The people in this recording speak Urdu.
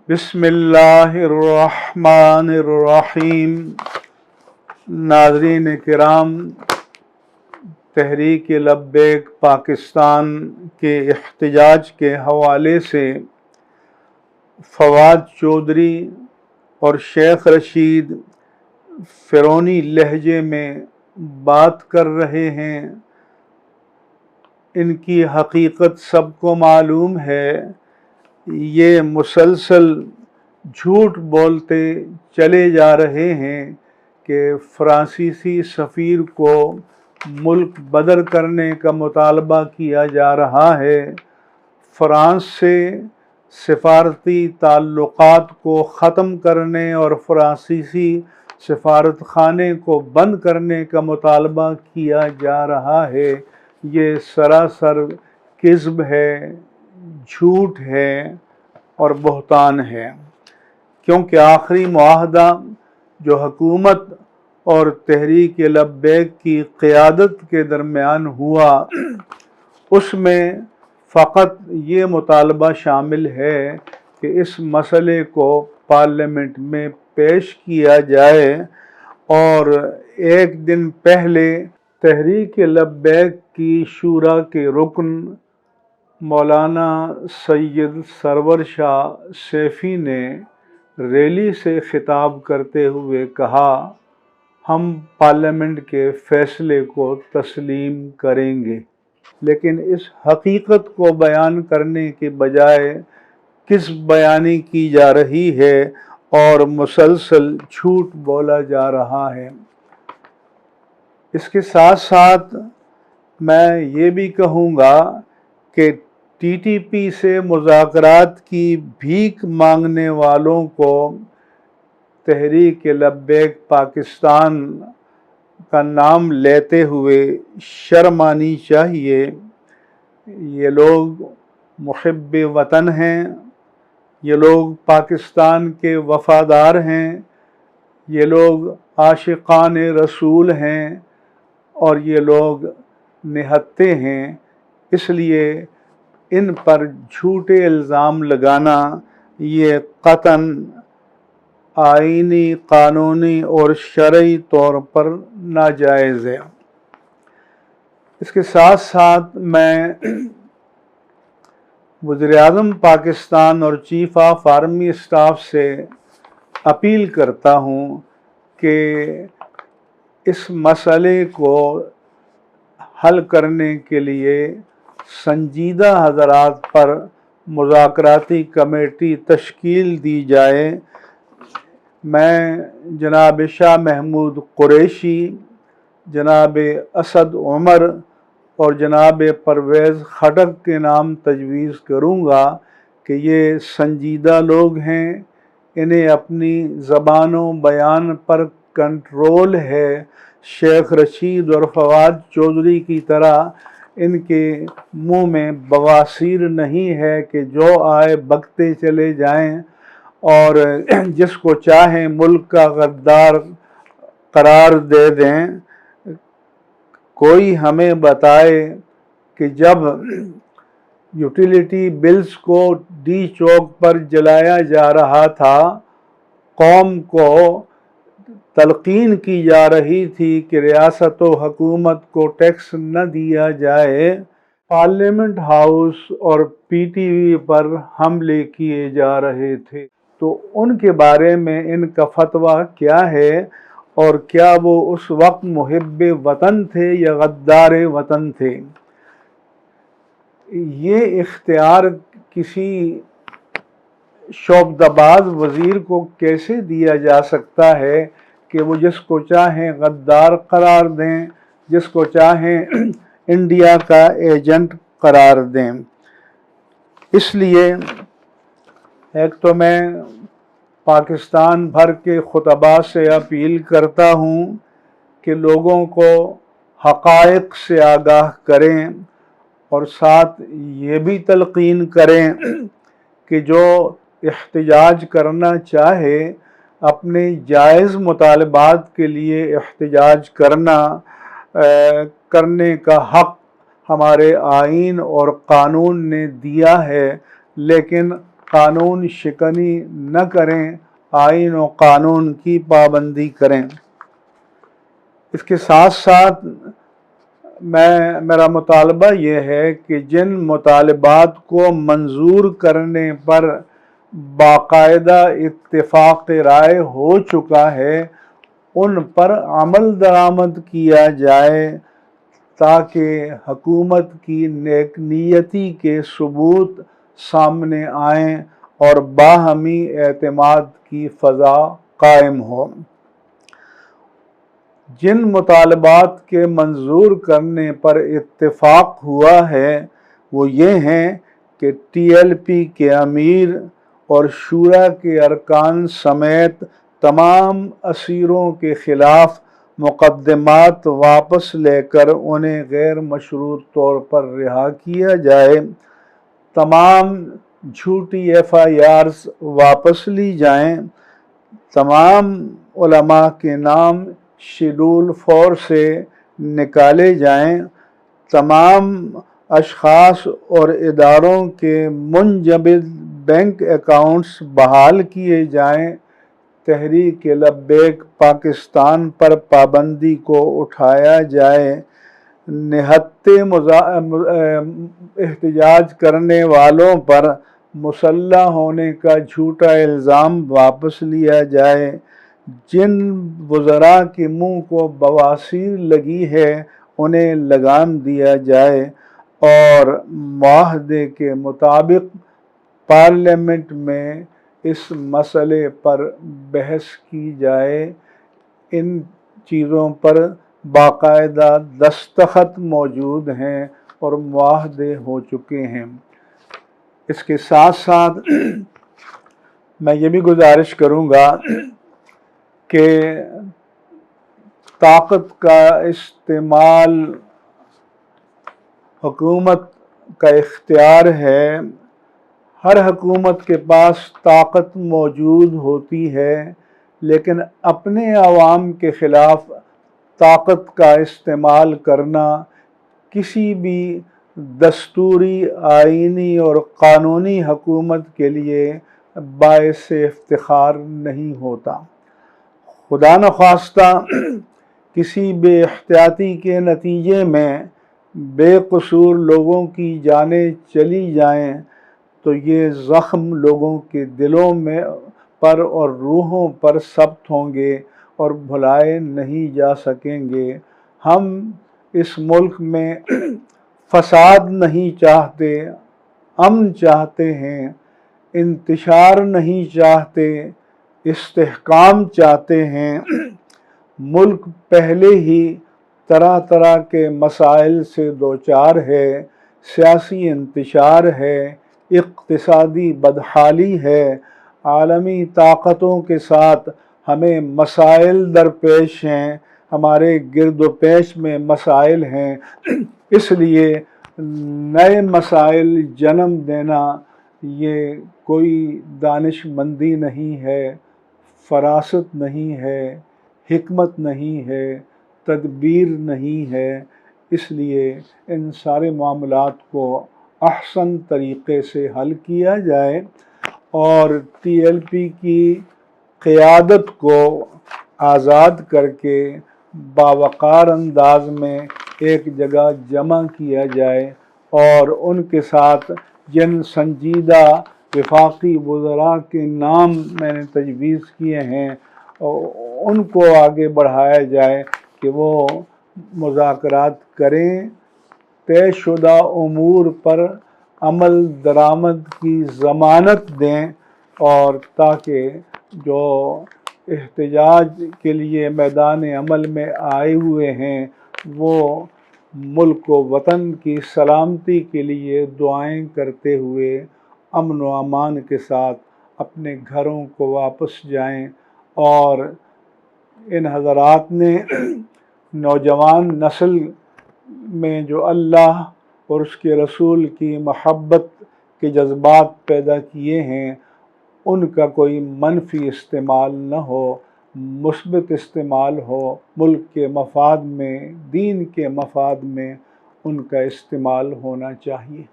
بسم اللہ الرحمن الرحیم۔ ناظرین کرام، تحریک لبیک پاکستان کے احتجاج کے حوالے سے فواد چودھری اور شیخ رشید فرعونی لہجے میں بات کر رہے ہیں۔ ان کی حقیقت سب کو معلوم ہے۔ یہ مسلسل جھوٹ بولتے چلے جا رہے ہیں کہ فرانسیسی سفیر کو ملک بدر کرنے کا مطالبہ کیا جا رہا ہے، فرانس سے سفارتی تعلقات کو ختم کرنے اور فرانسیسی سفارت خانے کو بند کرنے کا مطالبہ کیا جا رہا ہے۔ یہ سراسر کذب ہے، جھوٹ ہے اور بہتان ہے، کیونکہ آخری معاہدہ جو حکومت اور تحریک لبیک کی قیادت کے درمیان ہوا، اس میں فقط یہ مطالبہ شامل ہے کہ اس مسئلے کو پارلیمنٹ میں پیش کیا جائے، اور ایک دن پہلے تحریک لبیک کی شورا کے رکن مولانا سید سرور شاہ سیفی نے ریلی سے خطاب کرتے ہوئے کہا، ہم پارلیمنٹ کے فیصلے کو تسلیم کریں گے، لیکن اس حقیقت کو بیان کرنے کے بجائے کذب بیانی کی جا رہی ہے اور مسلسل جھوٹ بولا جا رہا ہے۔ اس کے ساتھ ساتھ میں یہ بھی کہوں گا کہ ٹی ٹی پی سے مذاکرات کی بھیک مانگنے والوں کو تحریک لبیک پاکستان کا نام لیتے ہوئے شرم آنی چاہیے۔ یہ لوگ محب وطن ہیں، یہ لوگ پاکستان کے وفادار ہیں، یہ لوگ عاشقان رسول ہیں اور یہ لوگ نہتے ہیں۔ اس لیے ان پر جھوٹے الزام لگانا یہ قطعاً آئینی، قانونی اور شرعی طور پر ناجائز ہے۔ اس کے ساتھ ساتھ میں وزیر اعظم پاکستان اور چیف آف آرمی اسٹاف سے اپیل کرتا ہوں کہ اس مسئلے کو حل کرنے کے لیے سنجیدہ حضرات پر مذاکراتی کمیٹی تشکیل دی جائے۔ میں جناب شاہ محمود قریشی، جناب اسد عمر اور جناب پرویز خٹک کے نام تجویز کروں گا کہ یہ سنجیدہ لوگ ہیں، انہیں اپنی زبان و بیان پر کنٹرول ہے۔ شیخ رشید اور فواد چودھری کی طرح ان کے منہ میں بواسیر نہیں ہے کہ جو آئے بکتے چلے جائیں اور جس کو چاہیں ملک کا غدار قرار دے دیں۔ کوئی ہمیں بتائے کہ جب یوٹیلیٹی بلز کو ڈی چوک پر جلایا جا رہا تھا، قوم کو تلقین کی جا رہی تھی کہ ریاست و حکومت کو ٹیکس نہ دیا جائے، پارلیمنٹ ہاؤس اور پی ٹی وی پر حملے کیے جا رہے تھے، تو ان کے بارے میں ان کا فتویٰ کیا ہے، اور کیا وہ اس وقت محب وطن تھے یا غدار وطن تھے؟ یہ اختیار کسی شعبدہباز وزیر کو کیسے دیا جا سکتا ہے کہ وہ جس کو چاہیں غدار قرار دیں، جس کو چاہیں انڈیا کا ایجنٹ قرار دیں؟ اس لیے ایک تو میں پاکستان بھر کے خطباء سے اپیل کرتا ہوں کہ لوگوں کو حقائق سے آگاہ کریں، اور ساتھ یہ بھی تلقین کریں کہ جو احتجاج کرنا چاہے، اپنے جائز مطالبات کے لیے احتجاج کرنے کا حق ہمارے آئین اور قانون نے دیا ہے، لیکن قانون شکنی نہ کریں، آئین و قانون کی پابندی کریں۔ اس کے ساتھ ساتھ میرا مطالبہ یہ ہے کہ جن مطالبات کو منظور کرنے پر باقاعدہ اتفاق رائے ہو چکا ہے ان پر عمل درآمد کیا جائے تاکہ حکومت کی نیک نیتی کے ثبوت سامنے آئیں اور باہمی اعتماد کی فضا قائم ہو۔ جن مطالبات کے منظور کرنے پر اتفاق ہوا ہے وہ یہ ہیں کہ ٹی ایل پی کے امیر اور شورا کے ارکان سمیت تمام اسیروں کے خلاف مقدمات واپس لے کر انہیں غیر مشروط طور پر رہا کیا جائے، تمام جھوٹی ایف آئی آرز واپس لی جائیں، تمام علماء کے نام شیڈول 4 سے نکالے جائیں، تمام اشخاص اور اداروں کے منجمد بینک اکاؤنٹس بحال کیے جائیں، تحریک لبیک پاکستان پر پابندی کو اٹھایا جائے، نہتے احتجاج کرنے والوں پر مسلح ہونے کا جھوٹا الزام واپس لیا جائے، جن وزراء کے منہ کو بواسیر لگی ہے انہیں لگام دیا جائے اور معاہدے کے مطابق پارلیمنٹ میں اس مسئلے پر بحث کی جائے۔ ان چیزوں پر باقاعدہ دستخط موجود ہیں اور معاہدے ہو چکے ہیں۔ اس کے ساتھ ساتھ میں یہ بھی گزارش کروں گا کہ طاقت کا استعمال حکومت کا اختیار ہے، ہر حکومت کے پاس طاقت موجود ہوتی ہے، لیکن اپنے عوام کے خلاف طاقت کا استعمال کرنا کسی بھی دستوری، آئینی اور قانونی حکومت کے لیے باعث افتخار نہیں ہوتا۔ خدا نخواستہ کسی بے احتیاطی کے نتیجے میں بے قصور لوگوں کی جانیں چلی جائیں تو یہ زخم لوگوں کے دلوں پر اور روحوں پر ثبت ہوں گے اور بھلائے نہیں جا سکیں گے۔ ہم اس ملک میں فساد نہیں چاہتے، امن چاہتے ہیں، انتشار نہیں چاہتے، استحکام چاہتے ہیں۔ ملک پہلے ہی طرح طرح کے مسائل سے دوچار ہے، سیاسی انتشار ہے، اقتصادی بدحالی ہے، عالمی طاقتوں کے ساتھ ہمیں مسائل درپیش ہیں، ہمارے گرد و پیش میں مسائل ہیں، اس لیے نئے مسائل جنم دینا یہ کوئی دانش مندی نہیں ہے، فراست نہیں ہے، حکمت نہیں ہے، تدبیر نہیں ہے۔ اس لیے ان سارے معاملات کو احسن طریقے سے حل کیا جائے اور ٹی ایل پی کی قیادت کو آزاد کر کے باوقار انداز میں ایک جگہ جمع کیا جائے اور ان کے ساتھ جن سنجیدہ وفاقی وزراء کے نام میں نے تجویز کیے ہیں ان کو آگے بڑھایا جائے کہ وہ مذاکرات کریں، طے شدہ امور پر عمل درآمد کی ضمانت دیں اور تاکہ جو احتجاج کے لیے میدان عمل میں آئے ہوئے ہیں وہ ملک و وطن کی سلامتی کے لیے دعائیں کرتے ہوئے امن و امان کے ساتھ اپنے گھروں کو واپس جائیں۔ اور ان حضرات نے نوجوان نسل میں جو اللہ اور اس کے رسول کی محبت کے جذبات پیدا کیے ہیں ان کا کوئی منفی استعمال نہ ہو، مثبت استعمال ہو، ملک کے مفاد میں، دین کے مفاد میں ان کا استعمال ہونا چاہیے۔